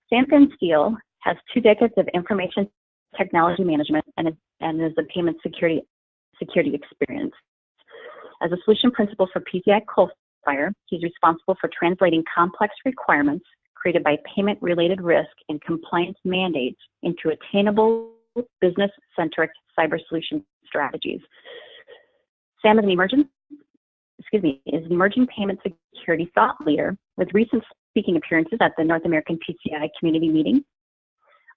Sam Steele has 2 decades of information technology management and is a payment security experience. As a solution principal for PCI Coalfire, he's responsible for translating complex requirements created by payment-related risk and compliance mandates into attainable business-centric cyber solution strategies. Sam is an emerging payment security thought leader with recent speaking appearances at the North American PCI Community Meeting,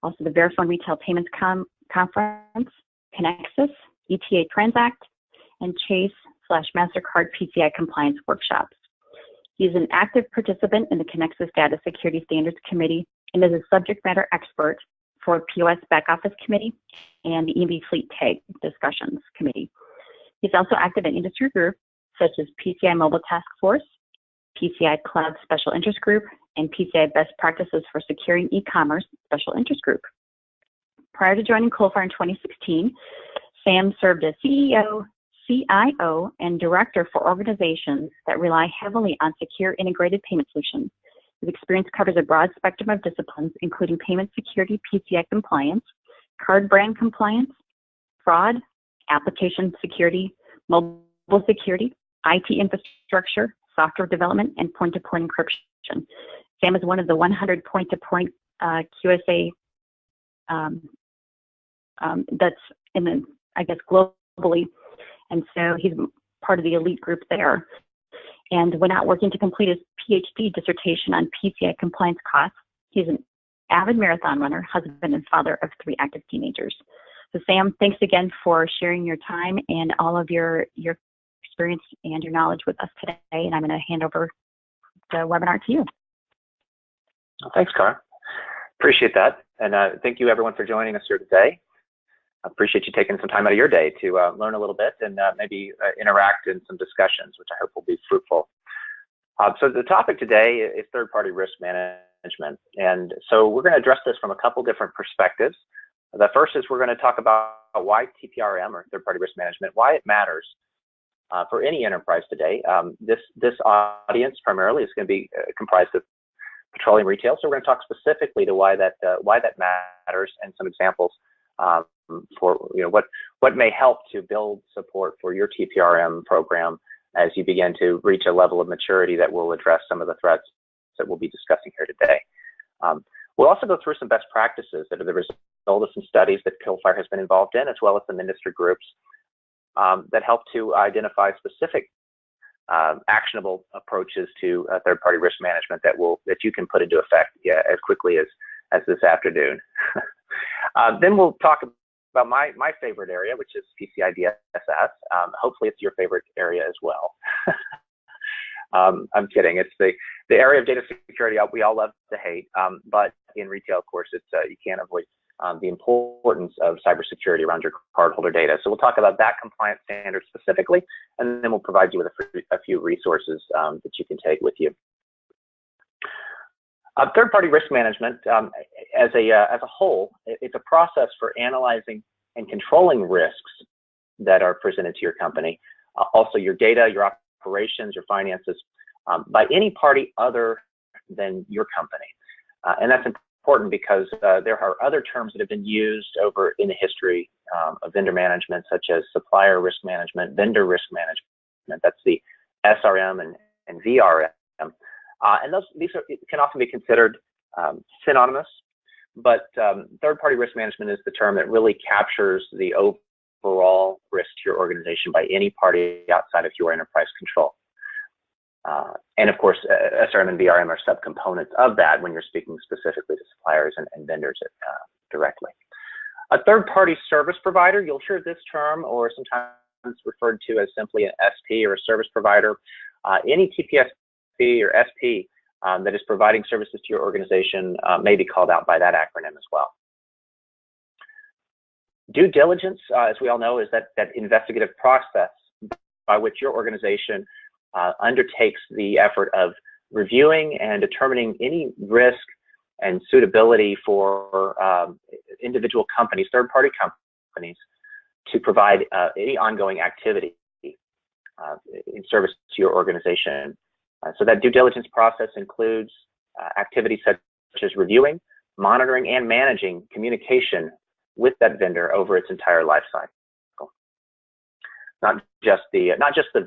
also the Verifone Retail Payments Conference, Conexxus, ETA Transact, and Chase/MasterCard PCI Compliance Workshops. He is an active participant in the Conexxus Data Security Standards Committee and is a subject matter expert for POS Back Office Committee and the EV Fleet Tag Discussions Committee. He's also active in industry groups such as PCI Mobile Task Force, PCI Cloud Special Interest Group, and PCI Best Practices for Securing E-Commerce Special Interest Group. Prior to joining Coalfire in 2016, Sam served as CEO, CIO, and director for organizations that rely heavily on secure integrated payment solutions. His experience covers a broad spectrum of disciplines, including payment security, PCI compliance, card brand compliance, fraud, application security, mobile security, IT infrastructure, software development, and point-to-point encryption. Sam is one of the 100 point-to-point QSA that's in the, I guess, globally. And so he's part of the elite group there. And went out working to complete his PhD dissertation on PCI compliance costs. He's an avid marathon runner, husband, and father of 3 active teenagers. So Sam, thanks again for sharing your time and all of your experience and your knowledge with us today. And I'm going to hand over the webinar to you. Thanks, Cara. Appreciate that. And thank you, everyone, for joining us here today. I appreciate you taking some time out of your day to learn a little bit and maybe interact in some discussions, which I hope will be fruitful. So the topic today is third-party risk management. And so we're going to address this from a couple different perspectives. The first is we're going to talk about why TPRM, or third-party risk management, why it matters for any enterprise today. This audience primarily is going to be comprised of petroleum retail. So we're going to talk specifically to why that matters and some examples for what may help to build support for your TPRM program as you begin to reach a level of maturity that will address some of the threats that we'll be discussing here today. We'll also go through some best practices that are the result of some studies that Coalfire has been involved in, as well as some industry groups that help to identify specific actionable approaches to third-party risk management that you can put into effect as quickly as this afternoon. Then we'll talk about my favorite area, which is PCI DSS. Hopefully it's your favorite area as well. I'm kidding. It's the area of data security we all love to hate, but in retail, of course, it's you can't avoid the importance of cybersecurity around your cardholder data. So we'll talk about that compliance standard specifically, and then we'll provide you with a few resources that you can take with you. Third-party risk management, as a whole, it's a process for analyzing and controlling risks that are presented to your company, also your data, your operations, your finances, by any party other than your company. And that's important because there are other terms that have been used over in the history of vendor management, such as supplier risk management, vendor risk management. That's the SRM and VRM. And these can often be considered synonymous, but third-party risk management is the term that really captures the overall risk to your organization by any party outside of your enterprise control. And of course, SRM and VRM are subcomponents of that when you're speaking specifically to suppliers and vendors directly. A third-party service provider, you'll hear this term or sometimes referred to as simply an SP or a service provider. Any TPSP or SP that is providing services to your organization may be called out by that acronym as well. Due diligence, as we all know, is that investigative process by which your organization undertakes the effort of reviewing and determining any risk and suitability for individual companies, third-party companies, to provide any ongoing activity in service to your organization. So that due diligence process includes activities such as reviewing, monitoring, and managing communication with that vendor over its entire life cycle. Not just the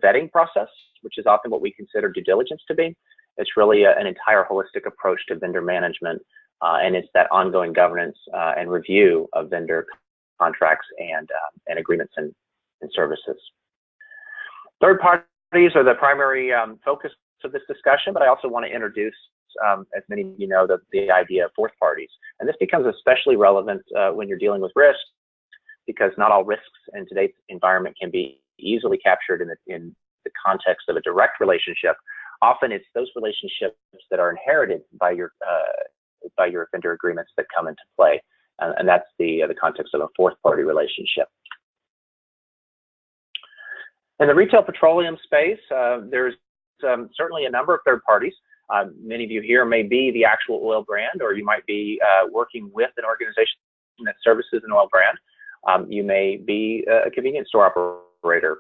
vetting process, which is often what we consider due diligence to be. It's really an entire holistic approach to vendor management, and it's that ongoing governance and review of vendor contracts and agreements and services. Third parties are the primary focus of this discussion, but I also want to introduce, as many of you know, the idea of fourth parties. And this becomes especially relevant when you're dealing with risk, because not all risks in today's environment can be easily captured in the context of a direct relationship. Often it's those relationships that are inherited by your vendor agreements that come into play. And that's the context of a fourth party relationship. In the retail petroleum space, there's certainly a number of third parties. Many of you here may be the actual oil brand, or you might be working with an organization that services an oil brand. You may be a convenience store operator,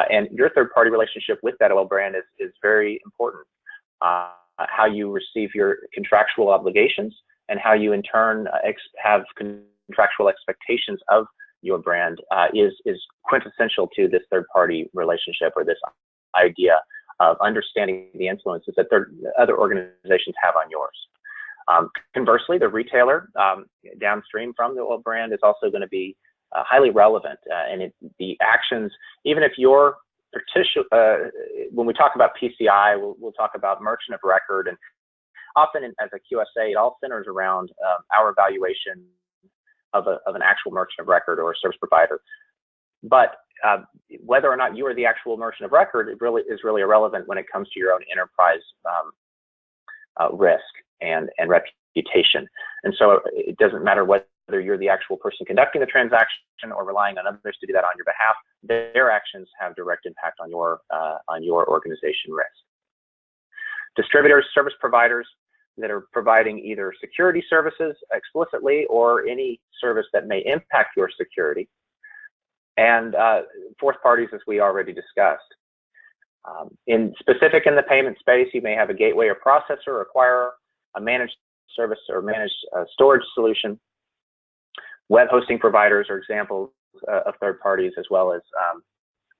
and your third party relationship with that oil brand is very important. How you receive your contractual obligations and how you in turn have contractual expectations of your brand is quintessential to this third party relationship, or this idea of understanding the influences that other organizations have on yours. Conversely, the retailer downstream from the oil brand is also going to be highly relevant, and the actions, even if your when we talk about PCI, we'll talk about merchant of record, and often as a QSA, it all centers around our evaluation of an actual merchant of record or a service provider. But whether or not you are the actual merchant of record, it is really irrelevant when it comes to your own enterprise risk and reputation. And so it doesn't matter whether you're the actual person conducting the transaction or relying on others to do that on your behalf. Their actions have direct impact on your organization risk. Distributors, service providers that are providing either security services explicitly or any service that may impact your security. And fourth parties, as we already discussed. In the payment space, you may have a gateway or processor or acquirer, a managed service or managed storage solution. Web hosting providers are examples of third parties, as well as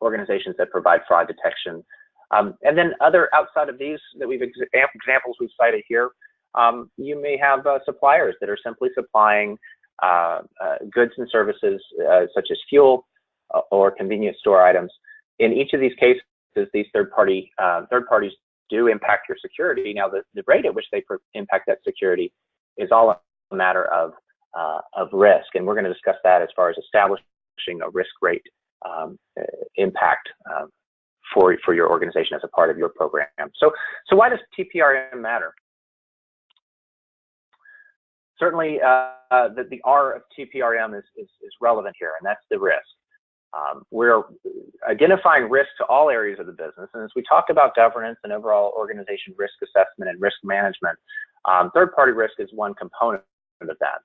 organizations that provide fraud detection. And then other outside of these that examples we've cited here, you may have suppliers that are simply supplying goods and services such as fuel or convenience store items. In each of these cases, these third parties do impact your security. Now, the rate at which they impact that security is all a matter of risk, and we're going to discuss that as far as establishing a risk rate impact for your organization as a part of your program. So why does TPRM matter? Certainly, the R of TPRM is relevant here, and that's the risk. We're identifying risk to all areas of the business, and as we talk about governance and overall organization risk assessment and risk management, third-party risk is one component of that.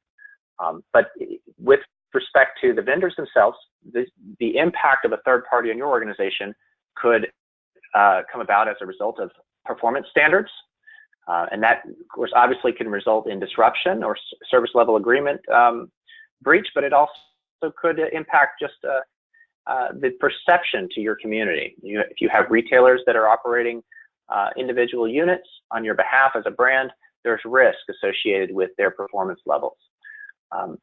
But with respect to the vendors themselves, the impact of a third party on your organization could come about as a result of performance standards, and that, of course, obviously can result in disruption or service level agreement breach, but it also could impact just the perception to your community. If you have retailers that are operating individual units on your behalf as a brand, there's risk associated with their performance levels,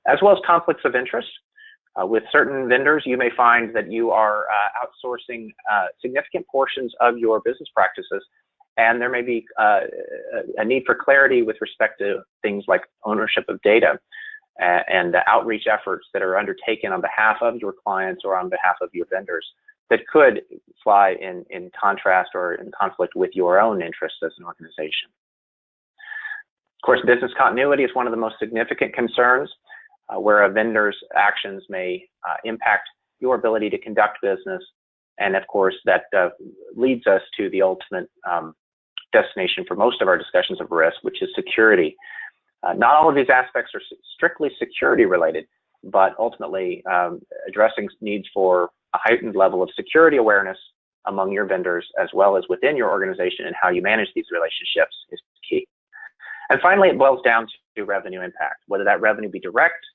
as well as conflicts of interest. With certain vendors, you may find that you are outsourcing significant portions of your business practices, and there may be a need for clarity with respect to things like ownership of data and the outreach efforts that are undertaken on behalf of your clients or on behalf of your vendors that could fly in contrast or in conflict with your own interests as an organization. Of course, business continuity is one of the most significant concerns, where a vendor's actions may impact your ability to conduct business. And of course, that leads us to the ultimate destination for most of our discussions of risk, which is security. Not all of these aspects are strictly security related, but ultimately addressing needs for a heightened level of security awareness among your vendors, as well as within your organization, and how you manage these relationships is key. And finally, it boils down to revenue impact, whether that revenue be direct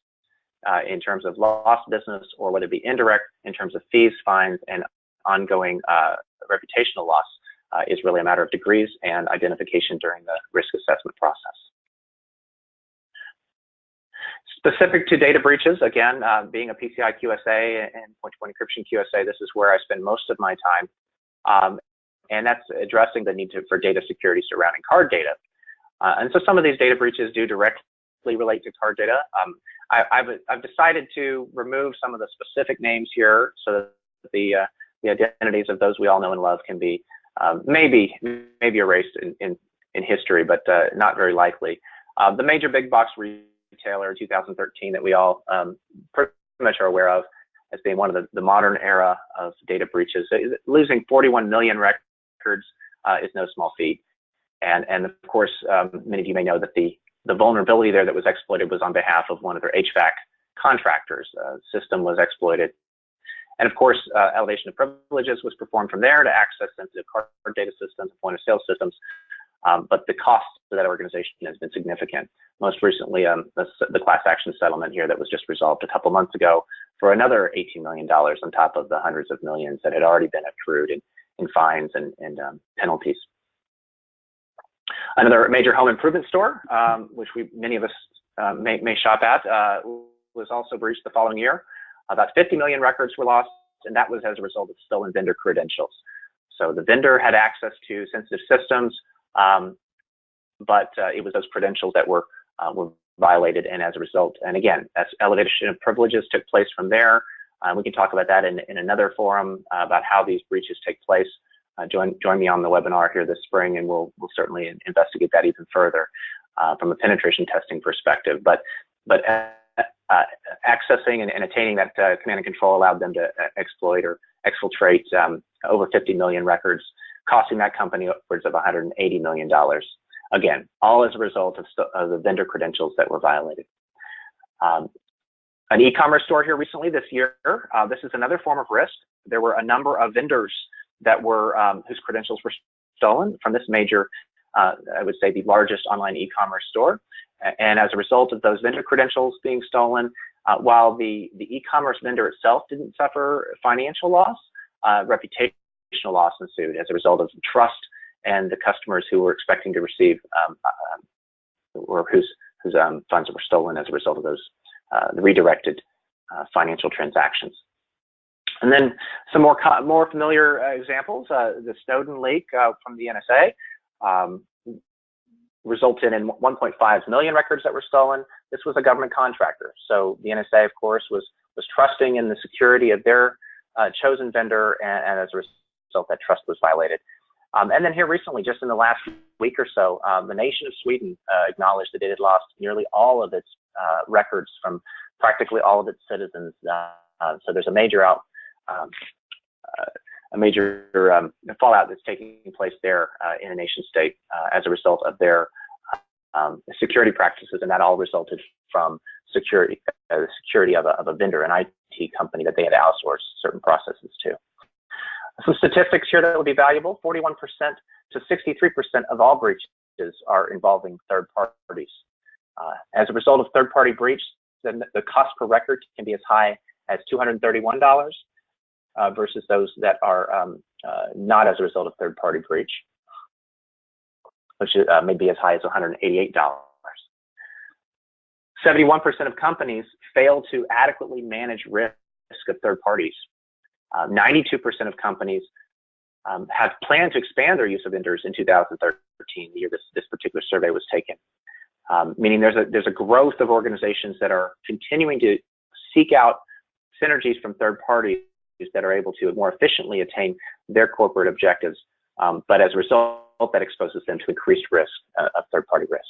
in terms of lost business, or whether it be indirect in terms of fees, fines, and ongoing reputational loss is really a matter of degrees and identification during the risk assessment process. Specific to data breaches, again, being a PCI QSA and point-to-point encryption QSA, this is where I spend most of my time, and that's addressing the need for data security surrounding card data. And so some of these data breaches do directly relate to card data. I've decided to remove some of the specific names here so that the identities of those we all know and love can be maybe erased in history, but not very likely. The major big box retailer in 2013 that we all pretty much are aware of as being one of the modern era of data breaches. Losing 41 million records is no small feat. And of course, many of you may know that the vulnerability there that was exploited was on behalf of one of their HVAC contractors. System was exploited. And of course, elevation of privileges was performed from there to access sensitive card data systems, point of sale systems. But the cost to that organization has been significant. Most recently, the class action settlement here that was just resolved a couple months ago for another $18 million on top of the hundreds of millions that had already been accrued in fines and penalties. Another major home improvement store, which many of us may shop at, was also breached the following year. About 50 million records were lost, and that was as a result of stolen vendor credentials. So the vendor had access to sensitive systems, but it was those credentials that were violated, and as a result, and again, as elevation of privileges took place from there. We can talk about that in another forum about how these breaches take place. Join me on the webinar here this spring, and we'll certainly investigate that even further from a penetration testing perspective. But accessing and attaining that command and control allowed them to exploit or exfiltrate over 50 million records, costing that company upwards of $180 million. Again, all as a result of the vendor credentials that were violated. An e-commerce store here recently this year, this is another form of risk. There were a number of vendors that were whose credentials were stolen from this major, I would say the largest online e-commerce store. And as a result of those vendor credentials being stolen, while the e-commerce vendor itself didn't suffer financial loss, reputational loss ensued as a result of trust and the customers who were expecting to receive or whose funds were stolen as a result of those redirected financial transactions. And then some more familiar examples, the Snowden leak from the NSA resulted in 1.5 million records that were stolen. This was a government contractor. So the NSA, of course, was trusting in the security of their chosen vendor, and as a result, that trust was violated. And then here recently, just in the last week or so, the nation of Sweden acknowledged that it had lost nearly all of its records from practically all of its citizens. So there's a major fallout that's taking place there in a nation state as a result of their security practices, and that all resulted from the security of a vendor, an IT company that they had outsourced certain processes to. Some statistics here that will be valuable: 41% to 63% of all breaches are involving third parties. As a result of third-party breach, then the cost per record can be as high as $231 versus those that are not as a result of third-party breach, which may be as high as $188. 71% of companies fail to adequately manage risk of third parties. 92% of companies have planned to expand their use of vendors in 2013, the year this particular survey was taken. Meaning there's a growth of organizations that are continuing to seek out synergies from third parties that are able to more efficiently attain their corporate objectives, but as a result, that exposes them to increased risk of third-party risk.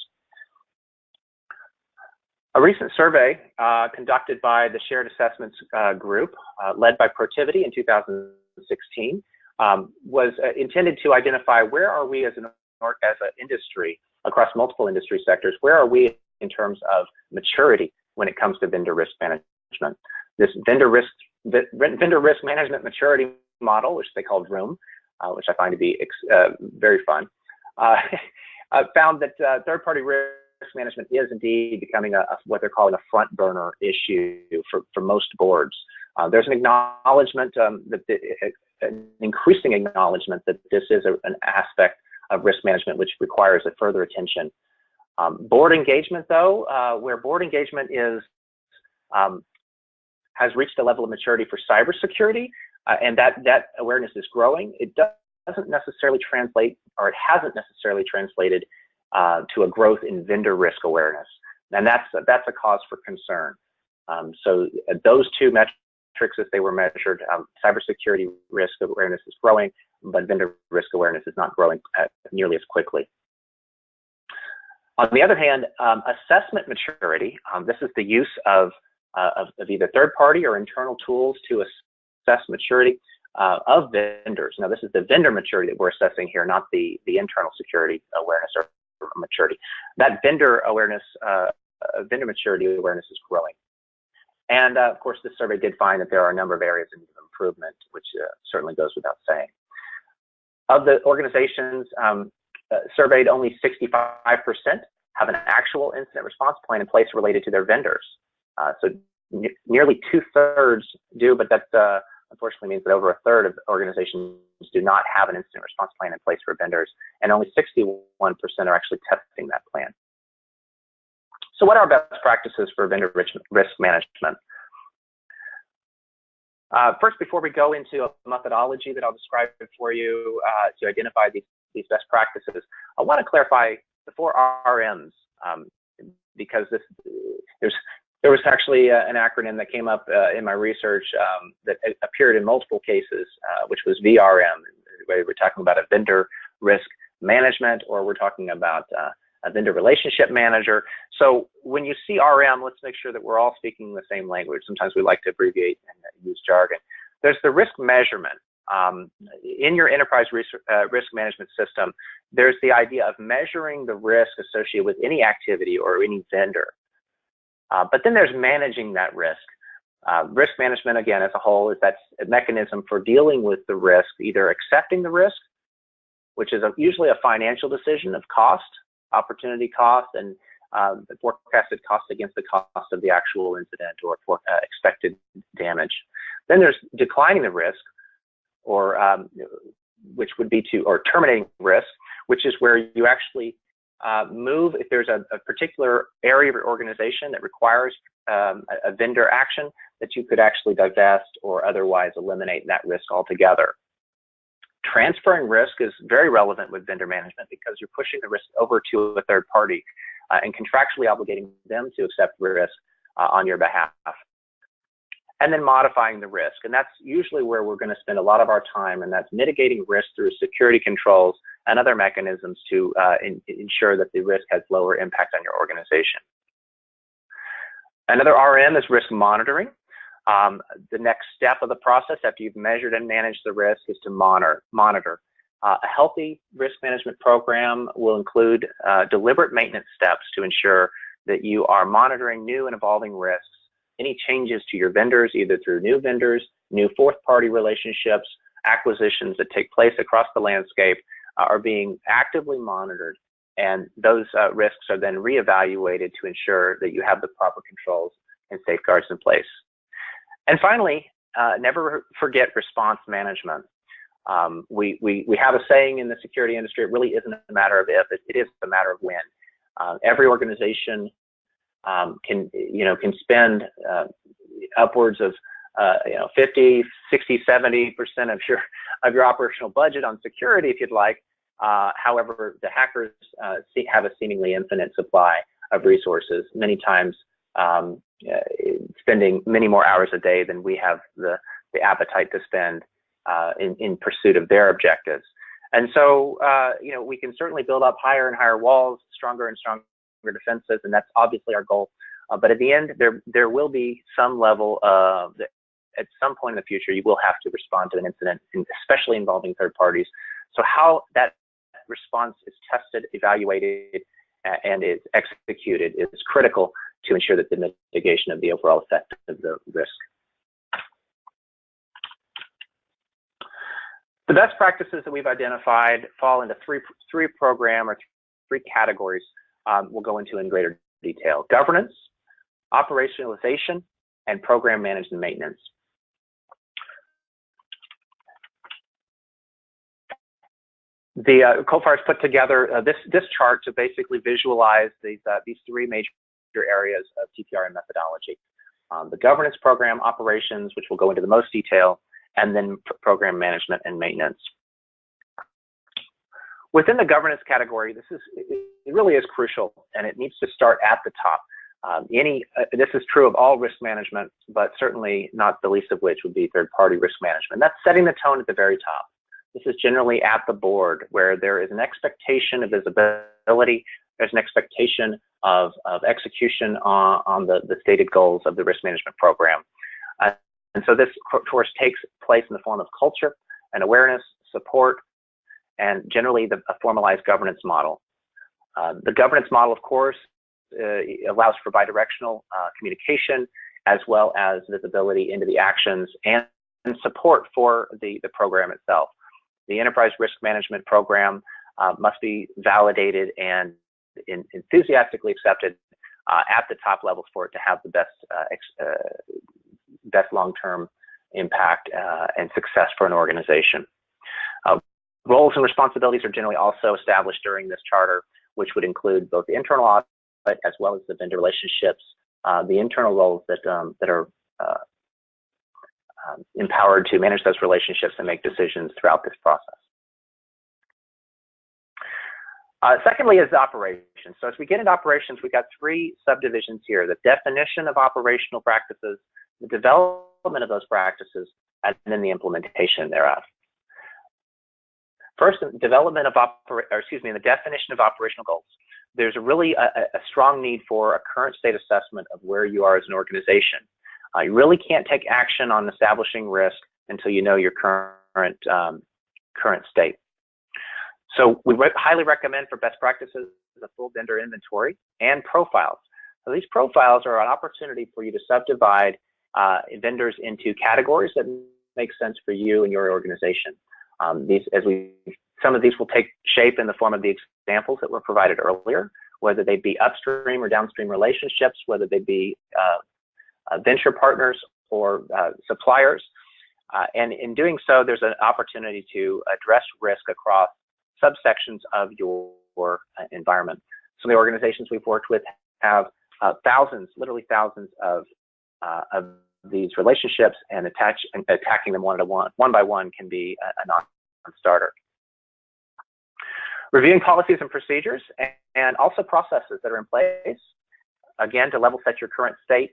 A recent survey conducted by the Shared Assessments Group, led by Protiviti in 2016, was intended to identify where are we as an industry, across multiple industry sectors, where are we in terms of maturity when it comes to vendor risk management. This vendor risk management maturity model, which they called VROOM, which I find to be very fun, found that third-party risk management is indeed becoming what they're calling a front burner issue for most boards. There's an acknowledgement, an increasing acknowledgement that this is an aspect of risk management which requires a further attention. Board engagement, though, where board engagement has reached a level of maturity for cybersecurity, and that awareness is growing, it doesn't necessarily translate, or it hasn't necessarily translated to a growth in vendor risk awareness, and that's a cause for concern. So those two metrics, as they were measured, cybersecurity risk awareness is growing, but vendor risk awareness is not growing nearly as quickly. On the other hand, assessment maturity, this is the use of either third-party or internal tools to assess maturity of vendors. Now, this is the vendor maturity that we're assessing here, not the internal security awareness or maturity. That vendor awareness, vendor maturity awareness is growing. And of course, this survey did find that there are a number of areas of improvement, which certainly goes without saying. Of the organizations surveyed, only 65% have an actual incident response plan in place related to their vendors. So nearly 2/3 do, but that unfortunately means that over a third of organizations do not have an incident response plan in place for vendors, and only 61% are actually testing that plan. So what are best practices for vendor risk management? First, before we go into a methodology that I'll describe for you to identify these best practices, I want to clarify the 4 RMs, because there was actually an acronym that came up in my research that appeared in multiple cases, which was VRM. Whether we're talking about a vendor risk management or we're talking about a vendor relationship manager. So when you see RM, let's make sure that we're all speaking the same language. Sometimes we like to abbreviate and use jargon. There's the risk measurement. In your enterprise risk management system, there's the idea of measuring the risk associated with any activity or any vendor. But then there's managing that risk. Risk management, again, as a whole, that's a mechanism for dealing with the risk, either accepting the risk, which is usually a financial decision of cost, opportunity cost, and the forecasted cost against the cost of the actual incident or expected damage. Then there's declining the risk, or which would be terminating risk, which is where you actually move, if there's a particular area of your organization that requires a vendor action, that you could actually divest or otherwise eliminate that risk altogether. Transferring risk is very relevant with vendor management because you're pushing the risk over to a third party and contractually obligating them to accept risk on your behalf. And then modifying the risk. And that's usually where we're going to spend a lot of our time, and that's mitigating risk through security controls and other mechanisms to ensure that the risk has lower impact on your organization. Another RM is risk monitoring. The next step of the process after you've measured and managed the risk is to monitor. A healthy risk management program will include deliberate maintenance steps to ensure that you are monitoring new and evolving risks. Any changes to your vendors, either through new vendors, new fourth-party relationships, acquisitions that take place across the landscape, are being actively monitored, and those risks are then reevaluated to ensure that you have the proper controls and safeguards in place. And finally, never forget response management. We have a saying in the security industry: it really isn't a matter of if, it is a matter of when. Every organization can spend upwards of 50, 60, 70% of your operational budget on security if you'd like. However, the hackers have a seemingly infinite supply of resources, many times spending many more hours a day than we have the appetite to spend in pursuit of their objectives. And so, we can certainly build up higher and higher walls, stronger and stronger defenses, and that's obviously our goal. But at the end, there will be some level of, at some point in the future, you will have to respond to an incident, especially involving third parties. So how that response is tested, evaluated, and is executed is critical to ensure that the mitigation of the overall effect of the risk. The best practices that we've identified fall into three program or three categories we'll go into in greater detail: governance, operationalization, and program management and maintenance. The co-founders put together this chart to basically visualize these three major areas of TPRM methodology: the governance, program, operations, which we'll go into the most detail, and then program management and maintenance. Within the governance category, it really is crucial, and it needs to start at the top. This is true of all risk management, but certainly not the least of which would be third-party risk management. That's setting the tone at the very top. This is generally at the board, where there is an expectation of visibility, there's an expectation of execution on the stated goals of the risk management program. And so this, of course, takes place in the form of culture and awareness, support, and generally a formalized governance model. The governance model, of course, allows for bidirectional communication, as well as visibility into the actions and support for the program itself. The enterprise risk management program must be validated and enthusiastically accepted at the top levels for it to have the best long-term impact and success for an organization. Roles and responsibilities are generally also established during this charter, which would include both the internal audit as well as the vendor relationships, the internal roles that are empowered to manage those relationships and make decisions throughout this process. Secondly is the operations. So as we get into operations, we've got three subdivisions here: the definition of operational practices, the development of those practices, and then the implementation thereof. First, development of the definition of operational goals. There's really a strong need for a current state assessment of where you are as an organization. You really can't take action on establishing risk until you know your current state. So we highly recommend for best practices a full vendor inventory and profiles. So these profiles are an opportunity for you to subdivide vendors into categories that make sense for you and your organization. Some of these will take shape in the form of the examples that were provided earlier, whether they be upstream or downstream relationships, whether they be venture partners or suppliers. And in doing so, there's an opportunity to address risk across subsections of your environment. Some of the organizations we've worked with have thousands, literally thousands of these relationships, and attacking them one by one can be a non-starter. Reviewing policies and procedures, and also processes that are in place, again, to level set your current state,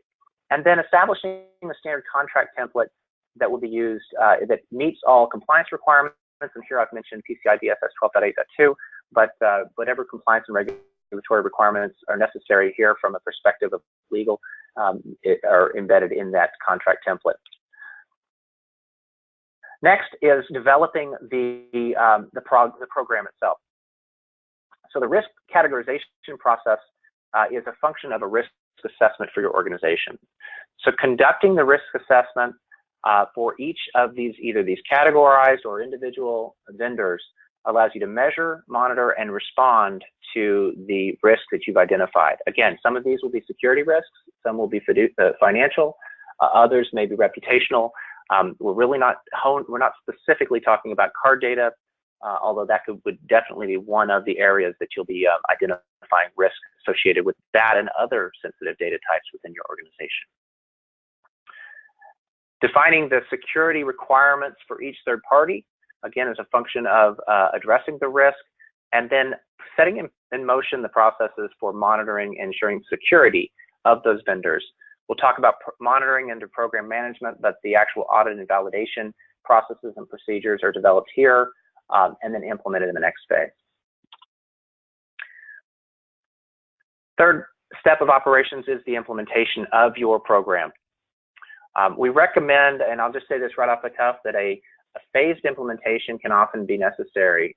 and then establishing a standard contract template that will be used that meets all compliance requirements. And here I've mentioned PCI DSS 12.8.2, but whatever compliance and regulatory requirements are necessary here from a perspective of legal are embedded in that contract template. Next is developing the program itself. So the risk categorization process is a function of a risk assessment for your organization. So conducting the risk assessment for each of either these categorized or individual vendors allows you to measure, monitor, and respond to the risks that you've identified. Again, some of these will be security risks, some will be financial, others may be reputational. We're not specifically talking about card data, although that would definitely be one of the areas that you'll be identifying risk associated with that and other sensitive data types within your organization. Defining the security requirements for each third party, again, is a function of addressing the risk, and then setting in motion the processes for monitoring and ensuring security of those vendors. We'll talk about monitoring under program management, but the actual audit and validation processes and procedures are developed here and then implemented in the next phase. Third step of operations is the implementation of your program. We recommend, and I'll just say this right off the cuff, that a phased implementation can often be necessary.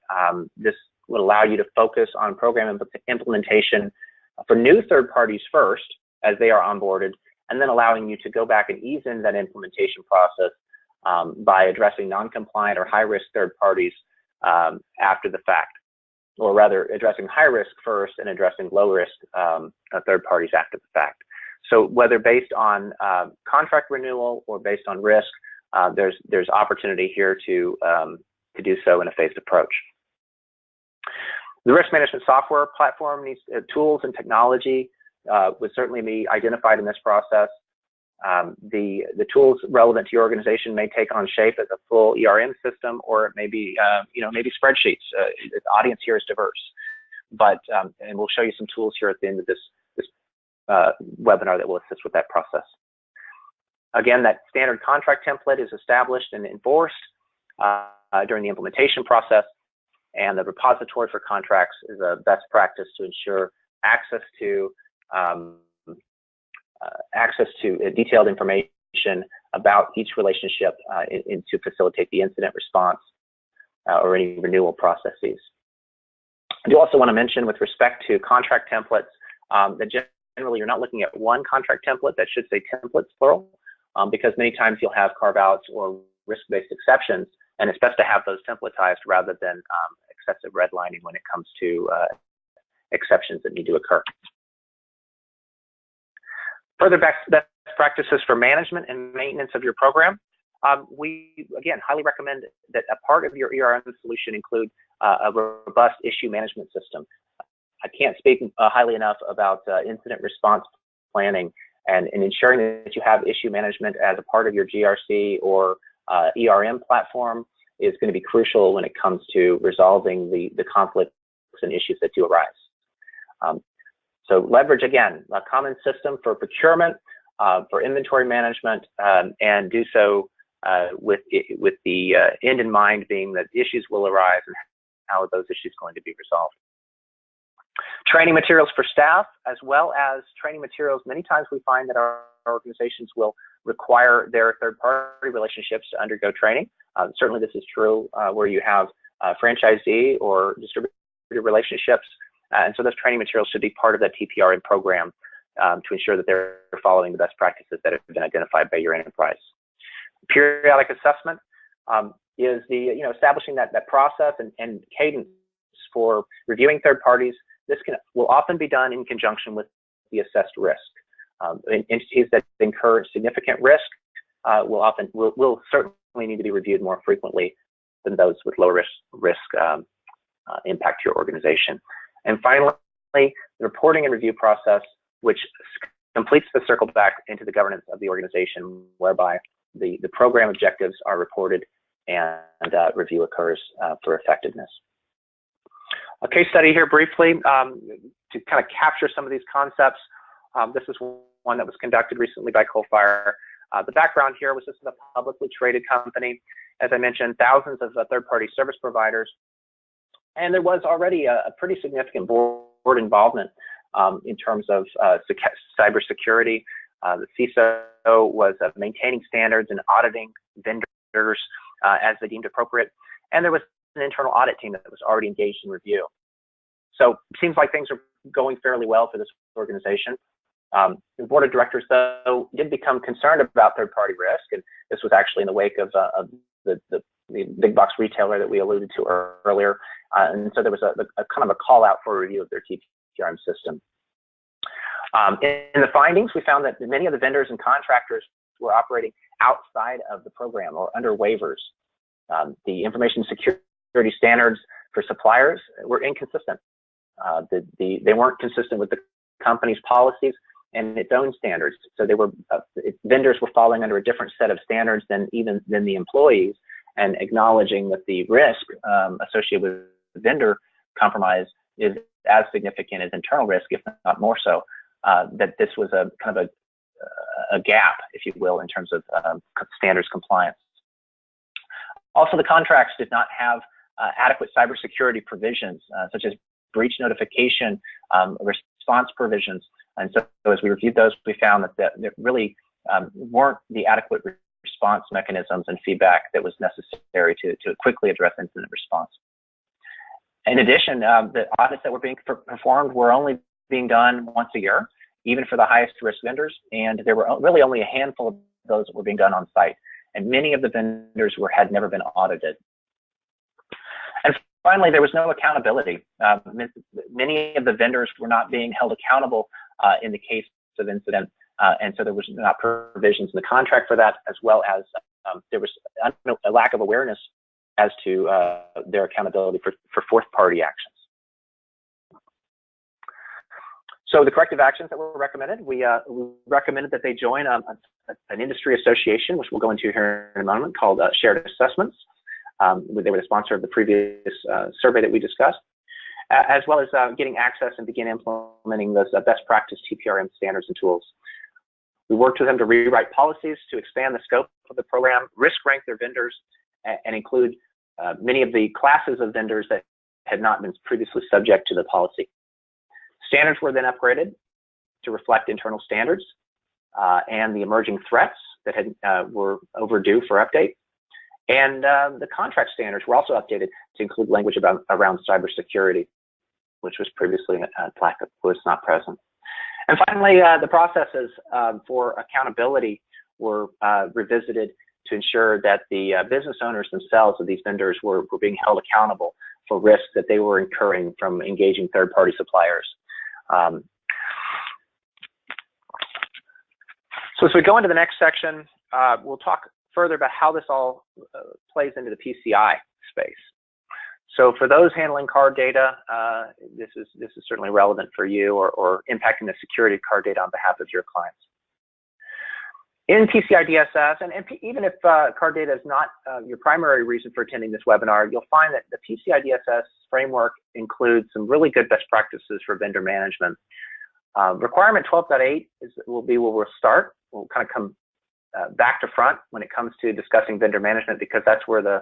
This would allow you to focus on program implementation for new third parties first as they are onboarded, and then allowing you to go back and ease into that implementation process by addressing non-compliant or high-risk third parties after the fact. or rather addressing high risk first and addressing low risk third parties after the fact. So whether based on contract renewal or based on risk, there's opportunity here to do so in a phased approach. The risk management software platform needs tools and technology would certainly be identified in this process. The tools relevant to your organization may take on shape as a full ERM system, or it may be maybe spreadsheets. The audience here is diverse, but and we'll show you some tools here at the end of this webinar that will assist with that process. Again, that standard contract template is established and enforced during the implementation process, and the repository for contracts is a best practice to ensure access to detailed information about each relationship to facilitate the incident response or any renewal processes. I do also want to mention with respect to contract templates that generally you're not looking at one contract template, that should say templates plural, because many times you'll have carve-outs or risk-based exceptions, and it's best to have those templatized rather than excessive redlining when it comes to exceptions that need to occur. Further best practices for management and maintenance of your program. We, again, highly recommend that a part of your ERM solution include a robust issue management system. I can't speak highly enough about incident response planning and ensuring that you have issue management as a part of your GRC or ERM platform is going to be crucial when it comes to resolving the conflicts and issues that do arise. So leverage, again, a common system for procurement, for inventory management, and do so with the end in mind being that issues will arise and how are those issues going to be resolved. Training materials for staff, as well as training materials. Many times we find that our organizations will require their third-party relationships to undergo training. Certainly this is true where you have franchisee or distributor relationships. And so those training materials should be part of that TPRM program to ensure that they're following the best practices that have been identified by your enterprise. Periodic assessment is the establishing that process and cadence for reviewing third parties. This will often be done in conjunction with the assessed risk. Entities that incur significant risk will certainly need to be reviewed more frequently than those with low risk impact to your organization. And finally, the reporting and review process, which completes the circle back into the governance of the organization, whereby the program objectives are reported and review occurs for effectiveness. A case study here briefly to kind of capture some of these concepts. This is one that was conducted recently by Coalfire. The background here was this is a publicly traded company. As I mentioned, thousands of third-party service providers. And there was already a pretty significant board involvement in terms of cybersecurity. The CISO was maintaining standards and auditing vendors as they deemed appropriate. And there was an internal audit team that was already engaged in review. So it seems like things are going fairly well for this organization. The board of directors, though, did become concerned about third-party risk, and this was actually in the wake of the big box retailer that we alluded to earlier. And so there was a kind of a call out for a review of their TPRM system. In the findings, we found that many of the vendors and contractors were operating outside of the program or under waivers. The information security standards for suppliers were inconsistent. They weren't consistent with the company's policies and its own standards. So they were vendors were falling under a different set of standards than the employees, and acknowledging that the risk associated with vendor compromise is as significant as internal risk, if not more so. That this was a kind of a gap, if you will, in terms of standards compliance. Also, the contracts did not have adequate cybersecurity provisions, such as breach notification, response provisions. And so as we reviewed those, we found that there really weren't the adequate response mechanisms and feedback that was necessary to quickly address incident response. In addition, the audits that were being performed were only being done once a year, even for the highest risk vendors, and there were really only a handful of those that were being done on site, and many of the vendors had never been audited. And finally, there was no accountability. Many of the vendors were not being held accountable in the case of incident, and so there was not provisions in the contract for that, as well as there was a lack of awareness as to their accountability for fourth-party actions. So the corrective actions that were recommended, we recommended that they join an industry association, which we'll go into here in a moment, called Shared Assessments. They were the sponsor of the previous survey that we discussed, as well as getting access and begin implementing those best practice TPRM standards and tools. We worked with them to rewrite policies to expand the scope of the program, risk rank their vendors, and include many of the classes of vendors that had not been previously subject to the policy. Standards were then upgraded to reflect internal standards and the emerging threats that were overdue for update. And the contract standards were also updated to include language around cybersecurity, which was previously was not present. And finally, the processes for accountability were revisited to ensure that the business owners themselves of these vendors were being held accountable for risks that they were incurring from engaging third-party suppliers. So as we go into the next section, we'll talk further about how this all plays into the PCI space. So for those handling card data, this is certainly relevant for you, or impacting the security of card data on behalf of your clients. In PCI DSS, and even if card data is not your primary reason for attending this webinar, you'll find that the PCI DSS framework includes some really good best practices for vendor management. Requirement 12.8 will be where we'll start. We'll kind of come back to front when it comes to discussing vendor management, because that's where the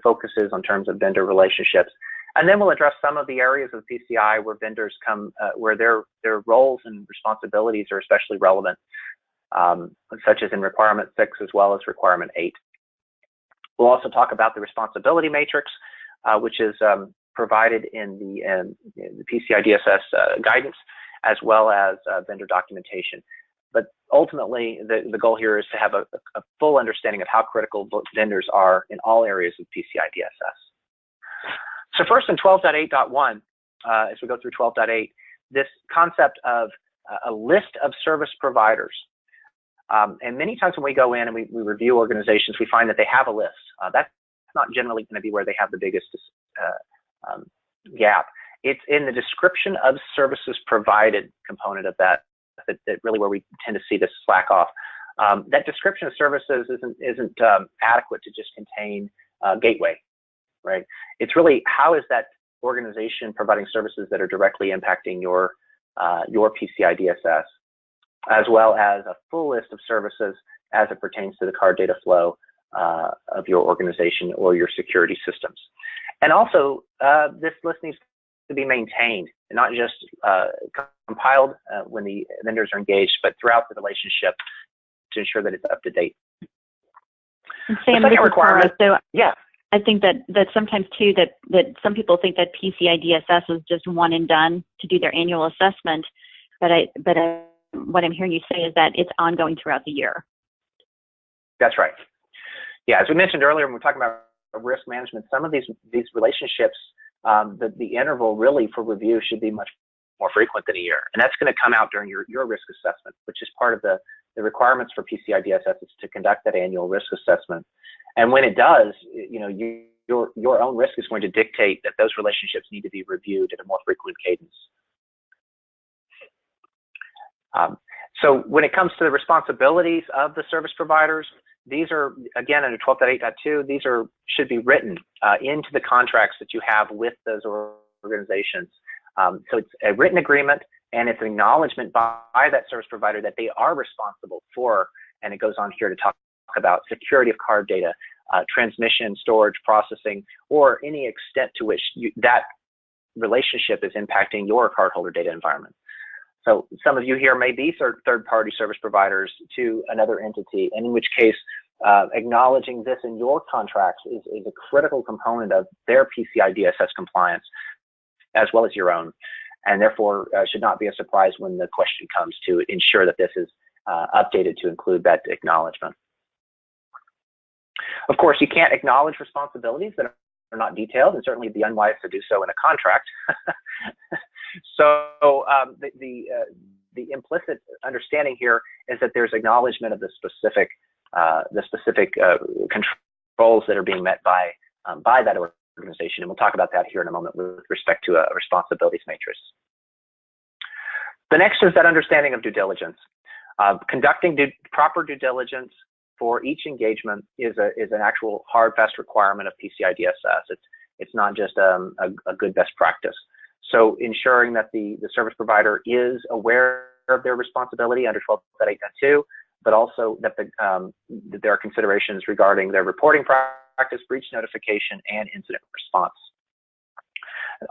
focus is in terms of vendor relationships. And then we'll address some of the areas of PCI where vendors come, where their roles and responsibilities are especially relevant, such as in requirement 6 as well as requirement 8. We'll also talk about the responsibility matrix, which is provided in the PCI DSS guidance, as well as vendor documentation. But ultimately, the goal here is to have a full understanding of how critical vendors are in all areas of PCI DSS. So first in 12.8.1, as we go through 12.8, this concept of a list of service providers. And many times when we go in and we review organizations, we find that they have a list. That's not generally going to be where they have the biggest gap. It's in the description of services provided component of that really where we tend to see this slack off. That description of services isn't adequate to just contain gateway, right? It's really how is that organization providing services that are directly impacting your PCI DSS, as well as a full list of services as it pertains to the card data flow of your organization or your security systems. And also, this list needs to be maintained, not just compiled when the vendors are engaged, but throughout the relationship to ensure that it's up to date. And Sam, this is requirement, Laura, so yeah. I think that sometimes too that some people think that PCI DSS is just one and done to do their annual assessment, but what I'm hearing you say is that it's ongoing throughout the year. That's right. Yeah, as we mentioned earlier when we were talking about risk management, some of these relationships, the interval really for review should be much more frequent than a year. And that's going to come out during your risk assessment, which is part of the requirements for PCI DSS is to conduct that annual risk assessment. And when it does, your own risk is going to dictate that those relationships need to be reviewed at a more frequent cadence. So when it comes to the responsibilities of the service providers, these are, again, under 12.8.2, these should be written into the contracts that you have with those organizations. So it's a written agreement, and it's an acknowledgement by that service provider that they are responsible for, and it goes on here to talk about security of card data, transmission, storage, processing, or any extent to which that relationship is impacting your cardholder data environment. So some of you here may be third-party service providers to another entity, and in which case acknowledging this in your contracts is a critical component of their PCI DSS compliance, as well as your own, and therefore should not be a surprise when the question comes to ensure that this is updated to include that acknowledgement. Of course, you can't acknowledge responsibilities that not detailed, and certainly be unwise to do so in a contract. So the implicit understanding here is that there's acknowledgement of the specific controls that are being met by that organization, and we'll talk about that here in a moment with respect to a responsibilities matrix. The next is that understanding of due diligence. Conducting proper due diligence for each engagement is an actual hard, fast requirement of PCI DSS. It's not just a good best practice. So ensuring that the service provider is aware of their responsibility under 12.8.2, but also that there are considerations regarding their reporting practice, breach notification, and incident response.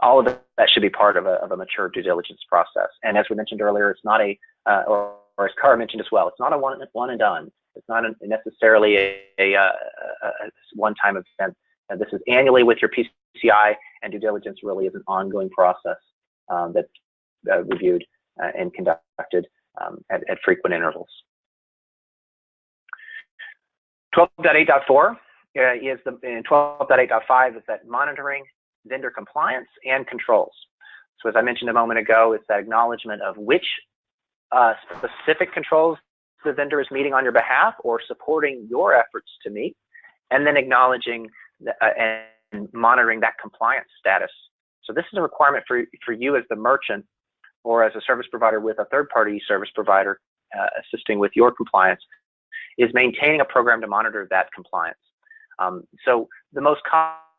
All of that should be part of a mature due diligence process. And as we mentioned earlier, it's not or as Cara mentioned as well, it's not a one and done. It's not necessarily a one-time event. This is annually with your PCI, and due diligence really is an ongoing process that's reviewed and conducted at frequent intervals. 12.8.4 is and 12.8.5 is that monitoring vendor compliance and controls. So as I mentioned a moment ago, it's that acknowledgement of which specific controls the vendor is meeting on your behalf or supporting your efforts to meet, and then acknowledging and monitoring that compliance status. So this is a requirement for you as the merchant or as a service provider with a third-party service provider assisting with your compliance, is maintaining a program to monitor that compliance. So the most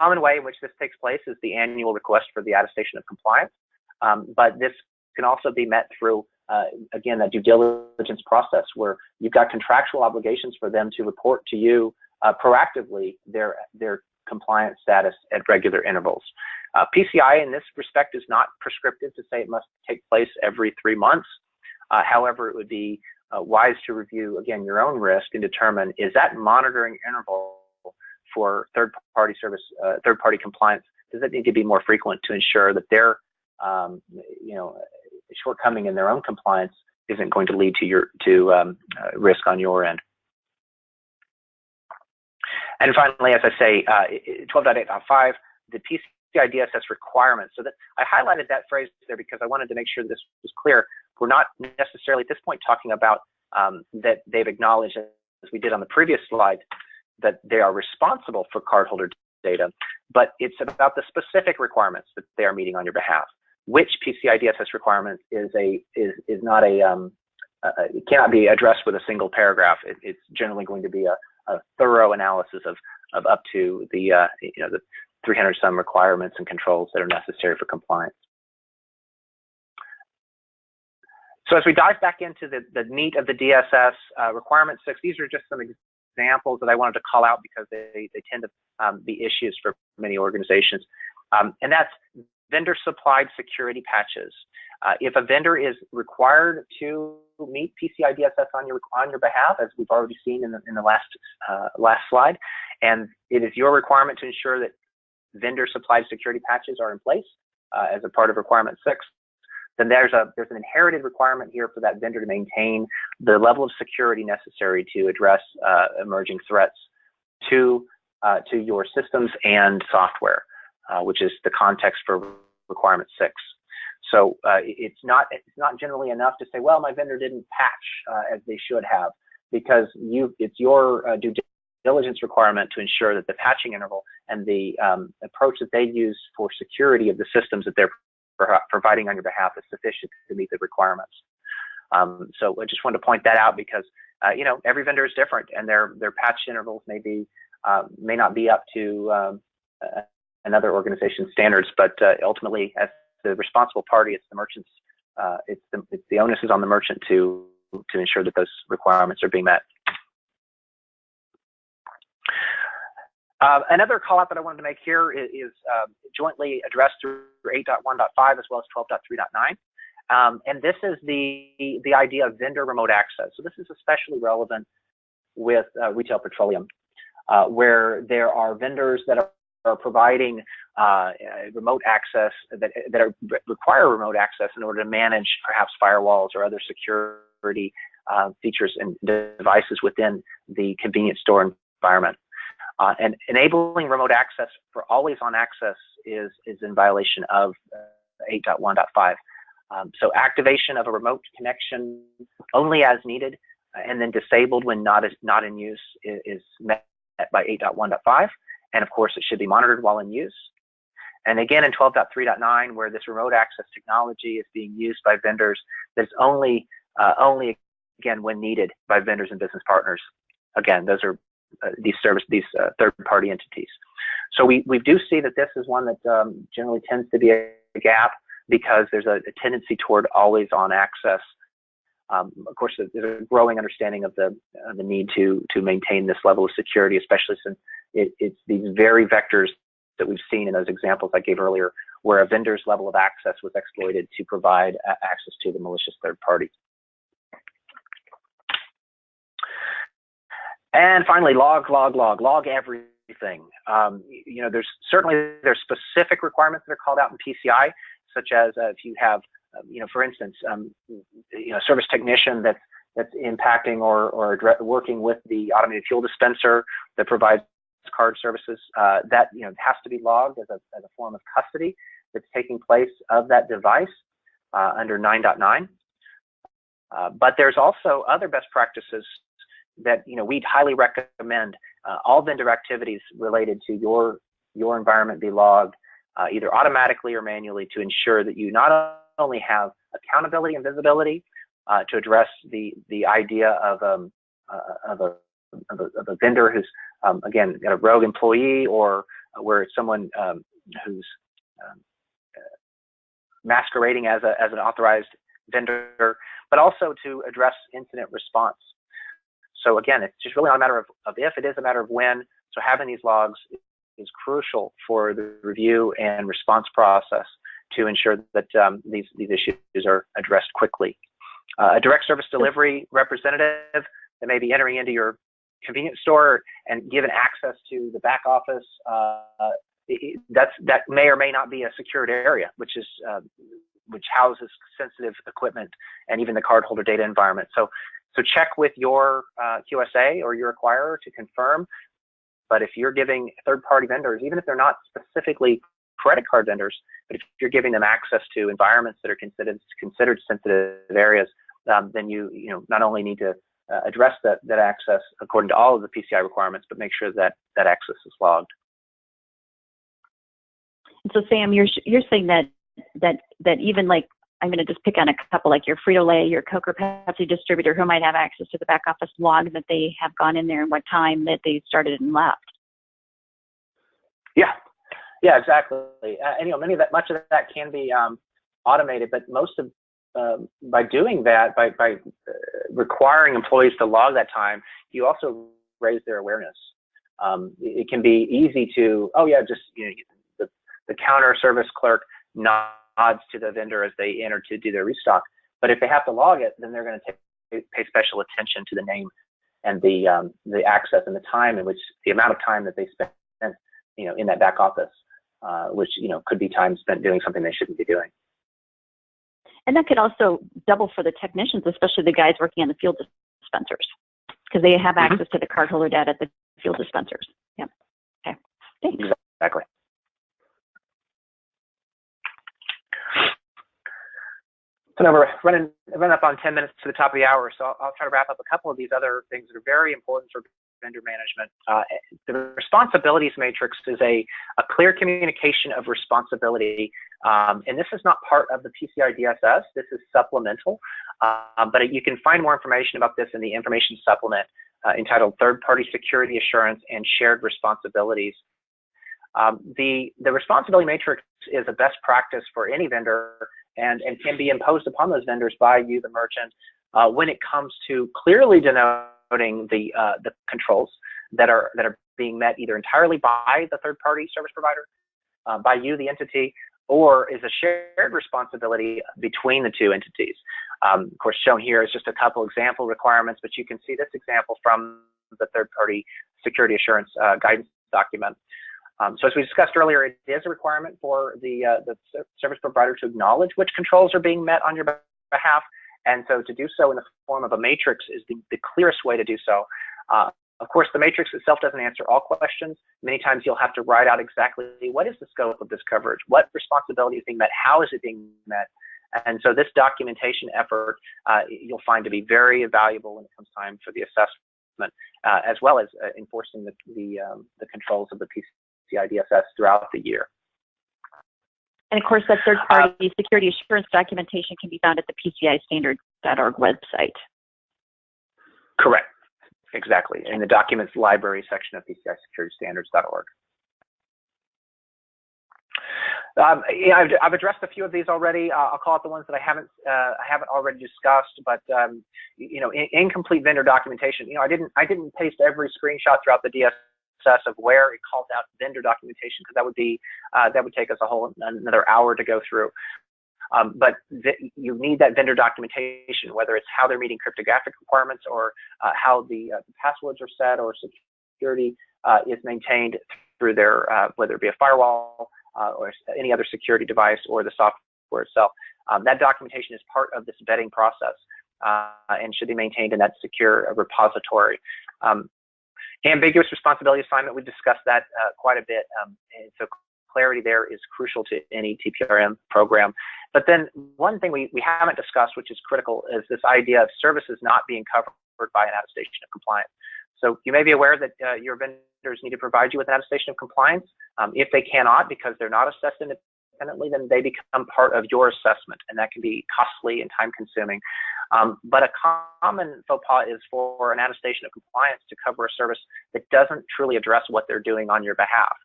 common way in which this takes place is the annual request for the attestation of compliance, but this can also be met through, again, that due diligence process where you've got contractual obligations for them to report to you proactively their compliance status at regular intervals. PCI in this respect is not prescriptive to say it must take place every 3 months. However, it would be wise to review, again, your own risk and determine, is that monitoring interval for third-party compliance, does it need to be more frequent to ensure that their shortcoming in their own compliance isn't going to lead to risk on your end. And finally, as I say, 12.8.5, the PCI DSS requirements. So that I highlighted that phrase there because I wanted to make sure this was clear. We're not necessarily at this point talking about that they've acknowledged, as we did on the previous slide, that they are responsible for cardholder data, but it's about the specific requirements that they are meeting on your behalf. Which PCI DSS requirement is not it cannot be addressed with a single paragraph. It's generally going to be a thorough analysis of up to the 300 some requirements and controls that are necessary for compliance. So as we dive back into the meat of the DSS requirement 6, these are just some examples that I wanted to call out because they tend to be issues for many organizations, and that's vendor-supplied security patches. If a vendor is required to meet PCI DSS on your behalf, as we've already seen in the last slide, and it is your requirement to ensure that vendor-supplied security patches are in place as a part of requirement 6, then there's an inherited requirement here for that vendor to maintain the level of security necessary to address emerging threats to your systems and software, which is the context for requirement 6. So it's not generally enough to say, well, my vendor didn't patch as they should have, because it's your due diligence requirement to ensure that the patching interval and the approach that they use for security of the systems that they're providing on your behalf is sufficient to meet the requirements. So I just wanted to point that out because every vendor is different, and their patch intervals may not be up to another organization's standards, but ultimately, as the responsible party, it's the merchant's. The onus is on the merchant to ensure that those requirements are being met. Another call out that I wanted to make here is jointly addressed through 8.1.5 as well as 12.3.9. And this is the idea of vendor remote access. So this is especially relevant with retail petroleum, where there are vendors that are providing remote access that require remote access in order to manage perhaps firewalls or other security features and devices within the convenience store environment. And enabling remote access for always-on access is in violation of 8.1.5. So activation of a remote connection only as needed, and then disabled when not in use is met by 8.1.5. And of course, it should be monitored while in use. And again, in 12.3.9, where this remote access technology is being used by vendors, that's only again when needed by vendors and business partners. Again, those are these third-party entities. So we do see that this is one that generally tends to be a gap, because there's a tendency toward always-on access. Of course, there's a growing understanding of the need to maintain this level of security, especially since it's these very vectors that we've seen in those examples I gave earlier, where a vendor's level of access was exploited to provide access to the malicious third party. And finally, log everything. You know, there's specific requirements that are called out in PCI, such as if you have, you know, for instance, you know, service technician that's impacting or working with the automated fuel dispenser that provides card services, that, you know, has to be logged as a form of custody that's taking place of that device under 9.9. But there's also other best practices that, you know, we'd highly recommend. All vendor activities related to your environment be logged either automatically or manually, to ensure that you not only have accountability and visibility to address the idea of a vendor who's again got a rogue employee, or where it's someone who's masquerading as an authorized vendor, but also to address incident response. So again, it's just really not a matter of if, it is a matter of when. So having these logs is crucial for the review and response process to ensure that these issues are addressed quickly. A direct service delivery representative that may be entering into your convenience store and given access to the back office, that may or may not be a secured area, which houses sensitive equipment and even the cardholder data environment. So check with your QSA or your acquirer to confirm. But if you're giving third-party vendors, even if they're not specifically credit card vendors, but if you're giving them access to environments that are considered sensitive areas, then you not only need to address that access according to all of the PCI requirements, but make sure that access is logged. So Sam, you're saying that even, like, I'm going to just pick on a couple, like your Frito-Lay, your Coke or Pepsi distributor, who might have access to the back office log that they have gone in there and what time that they started and left. Yeah, exactly. And much of that can be automated, but most of by doing that, by requiring employees to log that time, you also raise their awareness. It can be easy to, the counter service clerk nods to the vendor as they enter to do their restock. But if they have to log it, then they're going to pay special attention to the name and the access and the time in which, the amount of time that they spent, in that back office, which, could be time spent doing something they shouldn't be doing. And that could also double for the technicians, especially the guys working on the fuel dispensers, because they have access to the cardholder data at the fuel dispensers. Yep. Okay. Thanks. Exactly. So now we're running up on 10 minutes to the top of the hour, so I'll try to wrap up a couple of these other things that are very important for vendor management. The responsibilities matrix is a clear communication of responsibility, and this is not part of the PCI DSS. This is supplemental, but you can find more information about this in the information supplement entitled Third-Party Security Assurance and Shared Responsibilities. The responsibility matrix is a best practice for any vendor and can be imposed upon those vendors by you, the merchant, when it comes to clearly denoting the controls that are being met either entirely by the third-party service provider, by you, the entity, or is a shared responsibility between the two entities. Of course, shown here is just a couple example requirements, but you can see this example from the third-party security assurance guidance document. So as we discussed earlier, it is a requirement for the service provider to acknowledge which controls are being met on your behalf. And so to do so in the form of a matrix is the clearest way to do so. Of course, the matrix itself doesn't answer all questions. Many times you'll have to write out exactly what is the scope of this coverage, what responsibility is being met, how is it being met. And so this documentation effort you'll find to be very valuable when it comes time for the assessment, as well as enforcing the controls of the PCI DSS throughout the year. And of course, that third-party security assurance documentation can be found at the PCIstandards.org website. Correct. Exactly. In the documents library section of PCISecurityStandards.org. Yeah, I've addressed a few of these already. I'll call out the ones that I haven't already discussed. But you know, incomplete vendor documentation. You know, I didn't paste every screenshot throughout the DSS of where it calls out vendor documentation, because that would take us another hour to go through. But you need that vendor documentation, whether it's how they're meeting cryptographic requirements, or how the passwords are set, or security is maintained through their, whether it be a firewall or any other security device, or the software itself. That documentation is part of this vetting process and should be maintained in that secure repository. Ambiguous responsibility assignment, we've discussed that quite a bit. And so clarity there is crucial to any TPRM program. But then one thing we haven't discussed, which is critical, is this idea of services not being covered by an attestation of compliance. So you may be aware that your vendors need to provide you with an attestation of compliance. If they cannot, because they're not assessed independently, then they become part of your assessment, and that can be costly and time consuming. But a common faux pas is for an attestation of compliance to cover a service that doesn't truly address what they're doing on your behalf.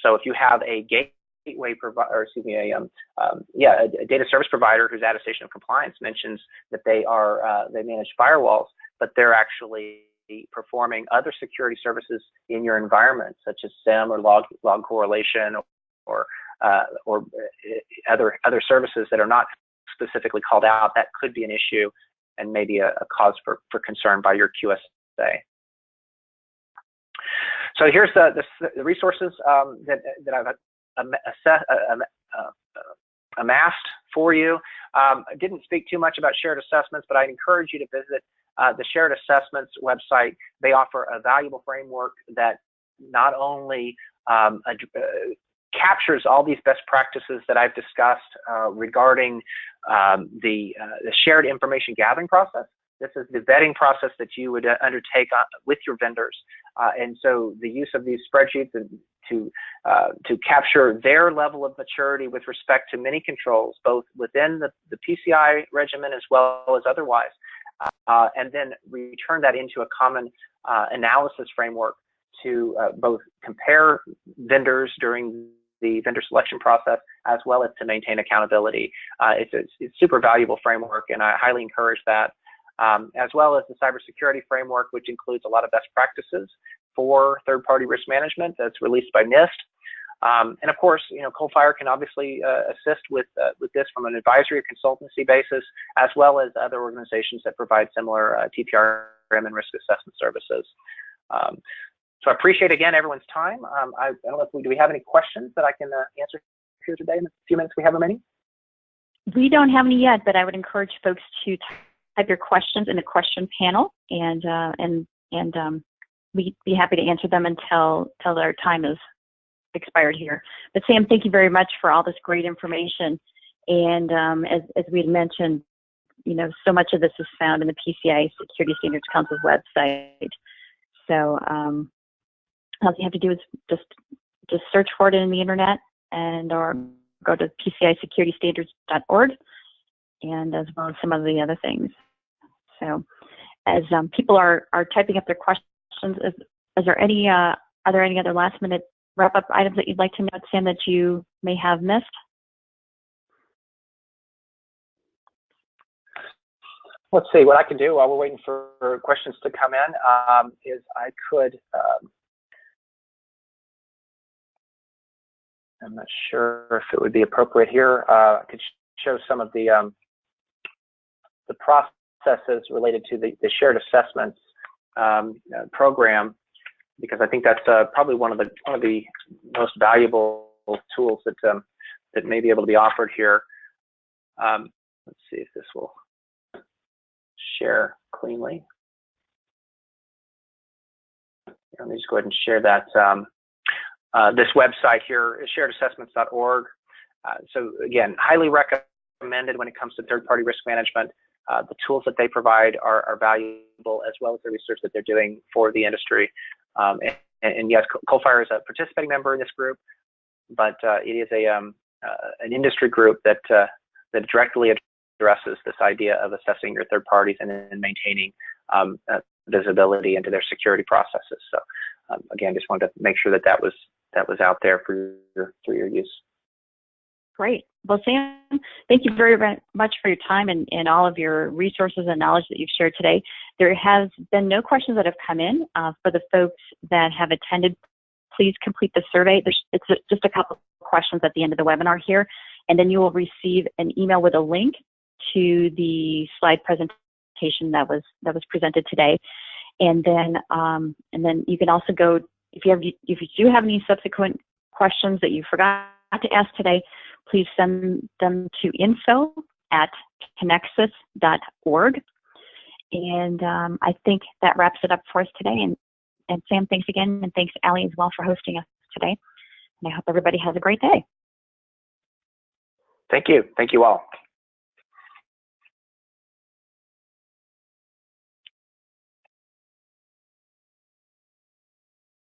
So if you have a gateway provider, or excuse me, a data service provider whose attestation of compliance mentions that they manage firewalls, but they're actually performing other security services in your environment, such as SIEM or log correlation, or other services that are not specifically called out, that could be an issue and maybe a cause for concern by your QSA. So here's the resources that I've amassed for you. I didn't speak too much about shared assessments, but I encourage you to visit the Shared Assessments website. They offer a valuable framework that not only captures all these best practices that I've discussed regarding the shared information gathering process. This is the vetting process that you would undertake with your vendors. And so the use of these spreadsheets to capture their level of maturity with respect to many controls, both within the PCI regimen as well as otherwise, and then return that into a common analysis framework to both compare vendors during the vendor selection process, as well as to maintain accountability. It's a super valuable framework, and I highly encourage that, as well as the cybersecurity framework, which includes a lot of best practices for third-party risk management that's released by NIST. And of course, you know, Coalfire can obviously assist with this from an advisory or consultancy basis, as well as other organizations that provide similar TPRM and risk assessment services. So I appreciate, again, everyone's time. I don't know if do we have any questions that I can answer here today in the few minutes we have remaining? We don't have any yet, but I would encourage folks to type your questions in the question panel, and we'd be happy to answer them until our time is expired here. But Sam, thank you very much for all this great information. And as we had mentioned, you know, so much of this is found in the PCI Security Standards Council's website. So all you have to do is just search for it in the internet, or go to PCISecurityStandards.org, and as well as some of the other things. So as people are typing up their questions, are there any other last minute wrap-up items that you'd like to note, Sam, that you may have missed? Let's see, what I can do while we're waiting for questions to come in is I could, I'm not sure if it would be appropriate here. I could show some of the processes related to the shared assessments program, because I think that's probably one of the most valuable tools that may be able to be offered here. Let's see if this will share cleanly. let me just go ahead and share that. This website here is sharedassessments.org. So again, highly recommended when it comes to third-party risk management. The tools that they provide are valuable, as well as the research that they're doing for the industry. And yes, Coalfire is a participating member in this group, but it is an industry group that directly addresses this idea of assessing your third parties and then maintaining visibility into their security processes. So again, just wanted to make sure that was out there for your use. Great. Well, Sam, thank you very, very much for your time and all of your resources and knowledge that you've shared today. There has been no questions that have come in. For the folks that have attended, please complete the survey. It's just a couple of questions at the end of the webinar here, and then you will receive an email with a link to the slide presentation that was presented today. And then you can also go, if you do have any subsequent questions that you forgot to ask today, please send them to info@conexxus.org. And I think that wraps it up for us today. And Sam, thanks again, and thanks, Allie, as well, for hosting us today. And I hope everybody has a great day. Thank you. Thank you all.